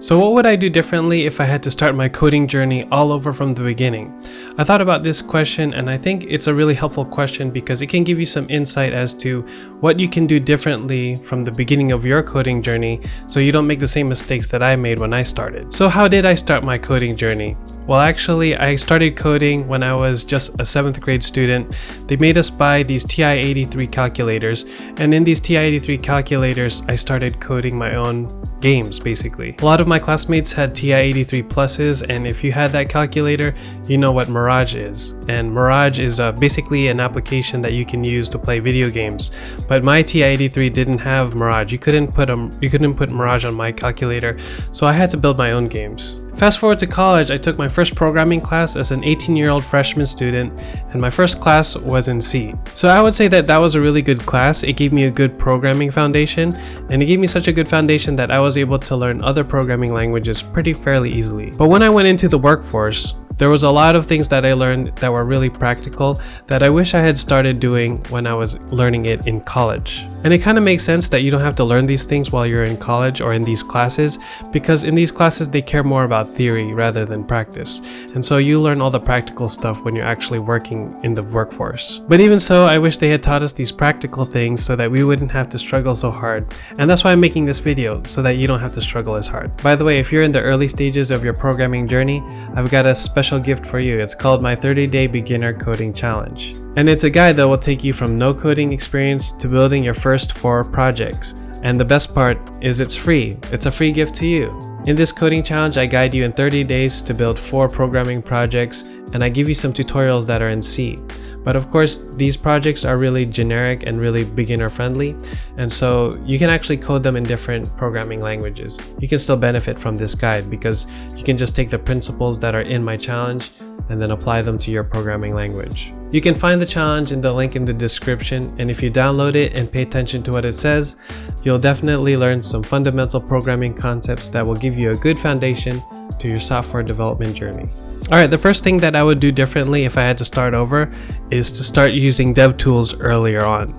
So what would I do differently if I had to start my coding journey all over from the beginning? I thought about this question, and I think it's a really helpful question because it can give you some insight as to what you can do differently from the beginning of your coding journey so you don't make the same mistakes that I made when I started. So how did I start my coding journey? Well, actually, I started coding when I was just a 7th grade student. They made us buy these TI-83 calculators, and in these TI-83 calculators, I started coding my own games, basically. A lot of my classmates had TI-83 pluses, and if you had that calculator, you know what Mirage is. And Mirage is basically an application that you can use to play video games. But my TI-83 didn't have Mirage. You couldn't put Mirage on my calculator, so I had to build my own games. Fast forward to college, I took my first programming class as an 18-year-old freshman student, and my first class was in C. So I would say that that was a really good class. It gave me a good programming foundation, and it gave me such a good foundation that I was able to learn other programming languages fairly easily. But when I went into the workforce, there was a lot of things that I learned that were really practical that I wish I had started doing when I was learning it in college. And it kind of makes sense that you don't have to learn these things while you're in college or in these classes, because in these classes they care more about theory rather than practice. And so you learn all the practical stuff when you're actually working in the workforce. But even so, I wish they had taught us these practical things so that we wouldn't have to struggle so hard. And that's why I'm making this video, so that you don't have to struggle as hard. By the way, if you're in the early stages of your programming journey, I've got a special gift for you. It's called my 30-day beginner coding challenge. And it's a guide that will take you from no coding experience to building your first 4 projects. And the best part is it's free. It's a free gift to you. In this coding challenge, I guide you in 30 days to build 4 programming projects, and I give you some tutorials that are in C. But of course, these projects are really generic and really beginner friendly, and so you can actually code them in different programming languages. You can still benefit from this guide because you can just take the principles that are in my challenge and then apply them to your programming language. You can find the challenge in the link in the description, and if you download it and pay attention to what it says, you'll definitely learn some fundamental programming concepts that will give you a good foundation to your software development journey. Alright, the first thing that I would do differently if I had to start over is to start using dev tools earlier on.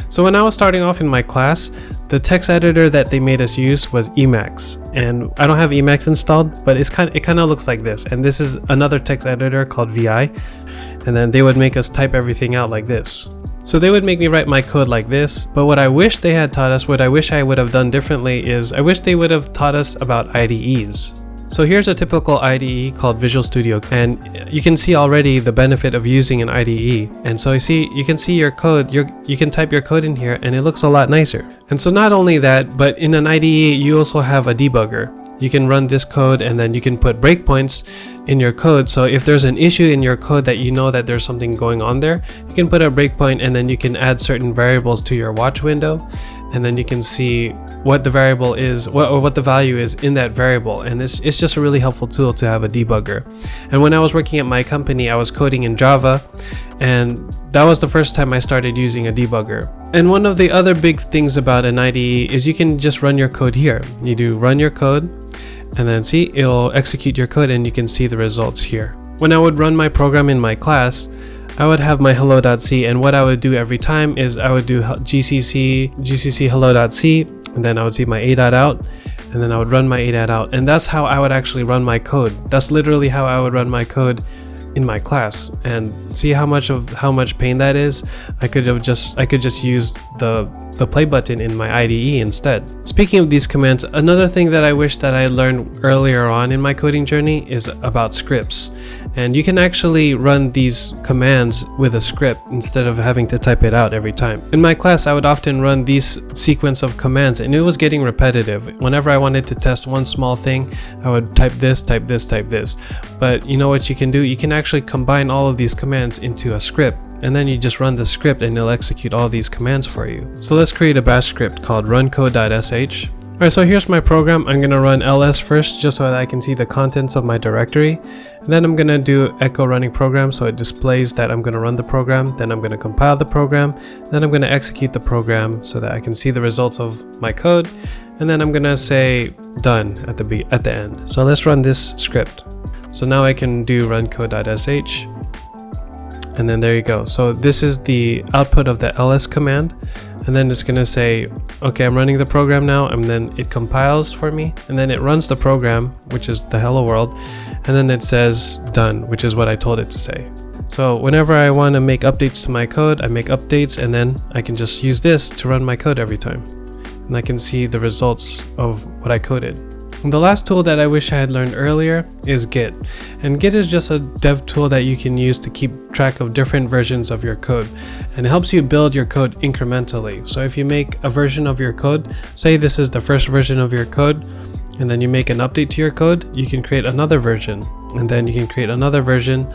So when I was starting off in my class, the text editor that they made us use was Emacs, and I don't have Emacs installed, but it kind of looks like this. And this is another text editor called VI, and then they would make us type everything out like this. So they would make me write my code like this, but what I wish they had taught us, what I wish I would have done differently is I wish they would have taught us about IDEs. So here's a typical IDE called Visual Studio, and you can see already the benefit of using an IDE. And so you can see your code, you can type your code in here and it looks a lot nicer. And so not only that, but in an IDE you also have a debugger. You can run this code and then you can put breakpoints in your code. So if there's an issue in your code that you know that there's something going on there, you can put a breakpoint and then you can add certain variables to your watch window, and then you can see what the variable is, what the value is in that variable. And it's just a really helpful tool to have a debugger. And when I was working at my company, I was coding in Java, and that was the first time I started using a debugger. And one of the other big things about an IDE is you can just run your code here. You do run your code, and then see, it'll execute your code and you can see the results here. When I would run my program in my class, I would have my hello.c, and what I would do every time is I would do gcc hello.c, and then I would see my a.out, and then I would run my a.out, and that's how I would actually run my code. That's literally how I would run my code in my class. And see how much pain that is. I could just use the play button in my IDE instead. Speaking of these commands, another thing that I wish that I learned earlier on in my coding journey is about scripts. And you can actually run these commands with a script instead of having to type it out every time. In my class, I would often run these sequence of commands, and it was getting repetitive. Whenever I wanted to test one small thing, I would type this, type this, type this. But you know what you can do? You can actually combine all of these commands into a script, and then you just run the script and it'll execute all these commands for you. So let's create a bash script called runcode.sh. Alright, so here's my program. I'm going to run ls first just so that I can see the contents of my directory. And then I'm going to do echo running program so it displays that I'm going to run the program. Then I'm going to compile the program. Then I'm going to execute the program so that I can see the results of my code. And then I'm going to say done at the end. So let's run this script. So now I can do runcode.sh. And then there you go. So this is the output of the ls command. and then it's gonna say, okay, I'm running the program now, and then it compiles for me, and then it runs the program, which is the hello world, and then it says done, which is what I told it to say. So whenever I want to make updates to my code, I make updates, and then I can just use this to run my code every time, and I can see the results of what I coded. And the last tool that I wish I had learned earlier is Git. And Git is just a dev tool that you can use to keep track of different versions of your code, and it helps you build your code incrementally. So if you make a version of your code, say this is the first version of your code, and then you make an update to your code, you can create another version, and then you can create another version.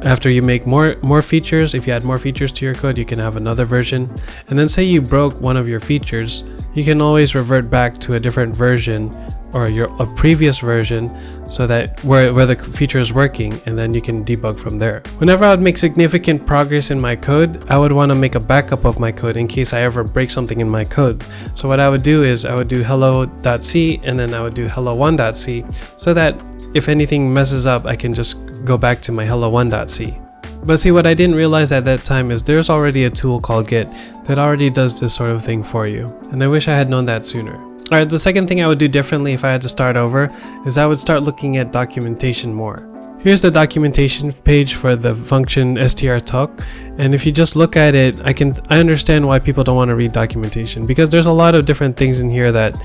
After you make more features, if you add more features to your code, you can have another version. And then say you broke one of your features, you can always revert back to a different version or a previous version, so that where the feature is working, and then you can debug from there. Whenever I would make significant progress in my code, I would want to make a backup of my code in case I ever break something in my code. So what I would do is I would do hello.c, and then I would do hello1.c, so that if anything messes up, I can just go back to my hello1.c. But see, what I didn't realize at that time is there's already a tool called Git that already does this sort of thing for you, and I wish I had known that sooner. Alright, the second thing I would do differently if I had to start over is I would start looking at documentation more. Here's the documentation page for the function strtalk, and if you just look at it, I understand why people don't want to read documentation, because there's a lot of different things in here that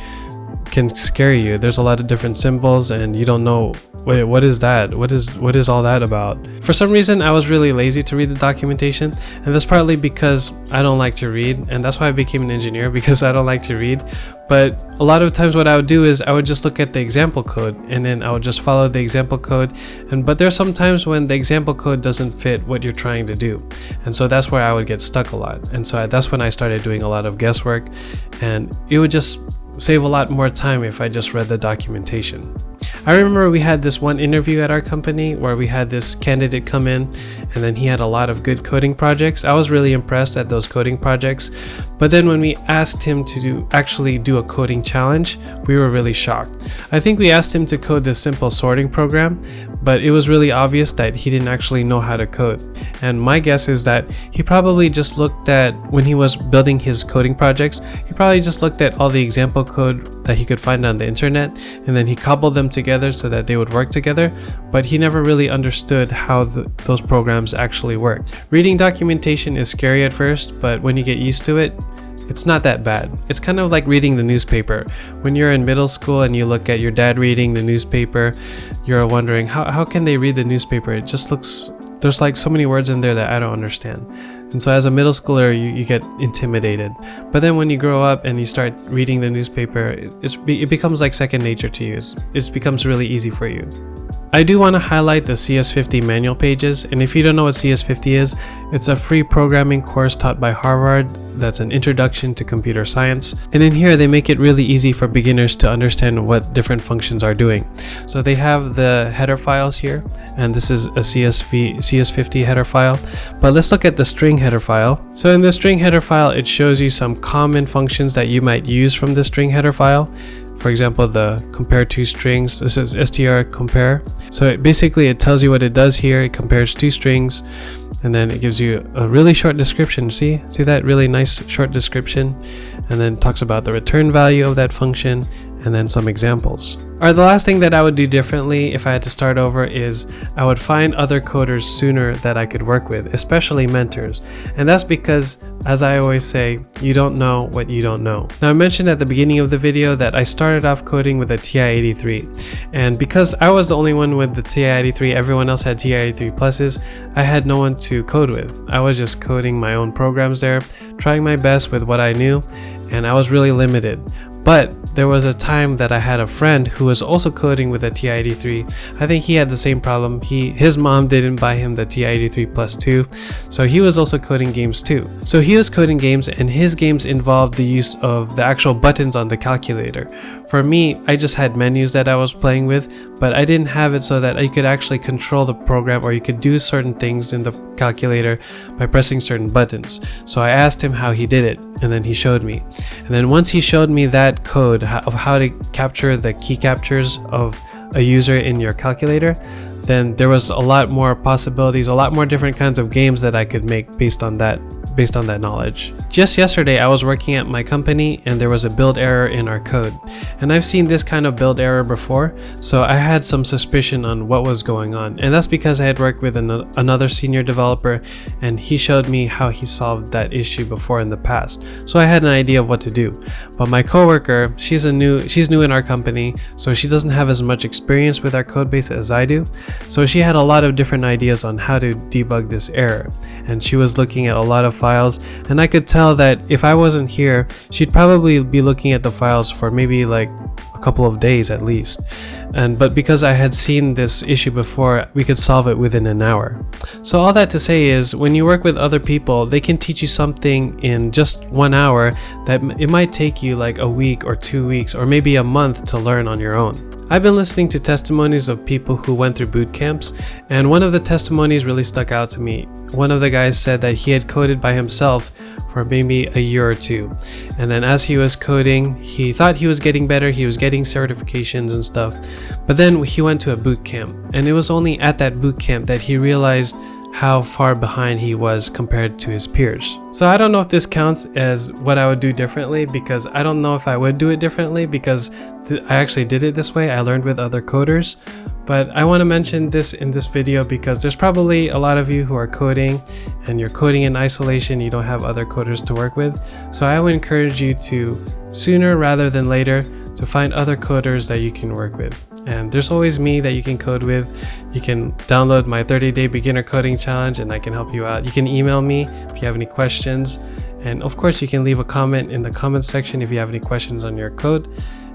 can scare you. There's a lot of different symbols, and you don't know, wait, what is that? What is all that about? For some reason, I was really lazy to read the documentation, and that's partly because I don't like to read, and that's why I became an engineer, because I don't like to read. But a lot of times what I would do is I would just look at the example code, and then I would just follow the example code. But there's some times when the example code doesn't fit what you're trying to do, and so that's where I would get stuck a lot. And so that's when I started doing a lot of guesswork, and it would just save a lot more time if I just read the documentation. I remember we had this one interview at our company where we had this candidate come in, and then he had a lot of good coding projects. I was really impressed at those coding projects, but then when we asked him to actually do a coding challenge, we were really shocked. I think we asked him to code this simple sorting program, but it was really obvious that he didn't actually know how to code. And my guess is that he probably just looked at, when he was building his coding projects, he probably just looked at all the example code that he could find on the internet, and then he cobbled them together so that they would work together, but he never really understood how those programs actually work. Reading documentation is scary at first, but when you get used to it, it's not that bad. It's kind of like reading the newspaper. When you're in middle school and you look at your dad reading the newspaper, you're wondering, how can they read the newspaper? It just looks, there's like so many words in there that I don't understand. And so as a middle schooler, you get intimidated. But then when you grow up and you start reading the newspaper, it becomes like second nature to you. It becomes really easy for you. I do want to highlight the CS50 manual pages, and if you don't know what CS50 is, it's a free programming course taught by Harvard that's an introduction to computer science. And in here they make it really easy for beginners to understand what different functions are doing. So they have the header files here, and this is a CS50 header file, but let's look at the string header file. So in the string header file, it shows you some common functions that you might use from the string header file. For example, the compare two strings, this is str compare. So basically it tells you what it does here. It compares two strings, and then it gives you a really short description. See that really nice short description, and then talks about the return value of that function, and then some examples. Alright, the last thing that I would do differently if I had to start over is I would find other coders sooner that I could work with, especially mentors. And that's because, as I always say, you don't know what you don't know. Now, I mentioned at the beginning of the video that I started off coding with a TI-83, and because I was the only one with the TI-83, everyone else had TI-83 pluses, I had no one to code with. I was just coding my own programs there, trying my best with what I knew, and I was really limited. But there was a time that I had a friend who was also coding with a TI-83. I think he had the same problem. His mom didn't buy him the TI-83 Plus 2, so he was also coding games too. So he was coding games, and his games involved the use of the actual buttons on the calculator. For me, I just had menus that I was playing with, but I didn't have it so that you could actually control the program, or you could do certain things in the calculator by pressing certain buttons. So I asked him how he did it, and then he showed me. And then once he showed me that code of how to capture the key captures of a user in your calculator, then there was a lot more possibilities, a lot more different kinds of games that I could make based on based on that knowledge. Just yesterday I was working at my company and there was a build error in our code, and I've seen this kind of build error before, so I had some suspicion on what was going on, and that's because I had worked with another senior developer and he showed me how he solved that issue before in the past, so I had an idea of what to do. But my coworker, she's new in our company, so she doesn't have as much experience with our code base as I do, so she had a lot of different ideas on how to debug this error, and she was looking at a lot of files, and I could tell that if I wasn't here, she'd probably be looking at the files for maybe like a couple of days at least. But because I had seen this issue before, we could solve it within an hour. So all that to say is, when you work with other people, they can teach you something in just 1 hour that it might take you like a week or 2 weeks or maybe a month to learn on your own. I've been listening to testimonies of people who went through boot camps, and one of the testimonies really stuck out to me. One of the guys said that he had coded by himself for maybe a year or two, and then as he was coding, he thought he was getting better, he was getting certifications and stuff, but then he went to a boot camp, and it was only at that boot camp that he realized how far behind he was compared to his peers. So I don't know if this counts as what I would do differently, because I don't know if I would do it differently, because I actually did it this way. I learned with other coders, but I want to mention this in this video because there's probably a lot of you who are coding and you're coding in isolation, you don't have other coders to work with. So I would encourage you to, sooner rather than later, to find other coders that you can work with. And there's always me that you can code with. You can download my 30-day beginner coding challenge and I can help you out. You can email me if you have any questions, and of course you can leave a comment in the comment section if you have any questions on your code.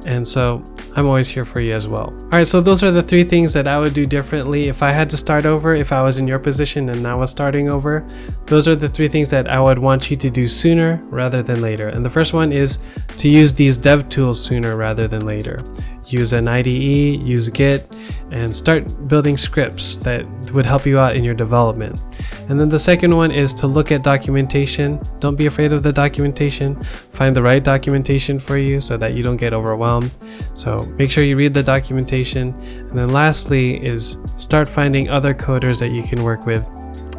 And so I'm always here for you as well. Alright, so those are the 3 things that I would do differently if I had to start over, if I was in your position and I was starting over. Those are the 3 things that I would want you to do sooner rather than later. And the first one is to use these dev tools sooner rather than later. Use an IDE, use Git, and start building scripts that would help you out in your development. And then the second one is to look at documentation. Don't be afraid of the documentation. Find the right documentation for you so that you don't get overwhelmed. So make sure you read the documentation. And then lastly is start finding other coders that you can work with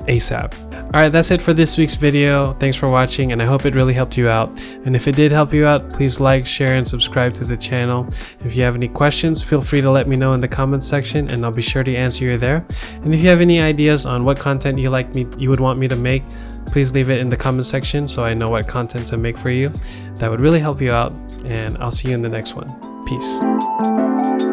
ASAP. Alright, that's it for this week's video. Thanks for watching, and I hope it really helped you out. And if it did help you out, please like, share, and subscribe to the channel. If you have any questions, feel free to let me know in the comments section, and I'll be sure to answer you there. And if you have any ideas on what content you would want me to make, please leave it in the comment section so I know what content to make for you. That would really help you out, and I'll see you in the next one. Peace.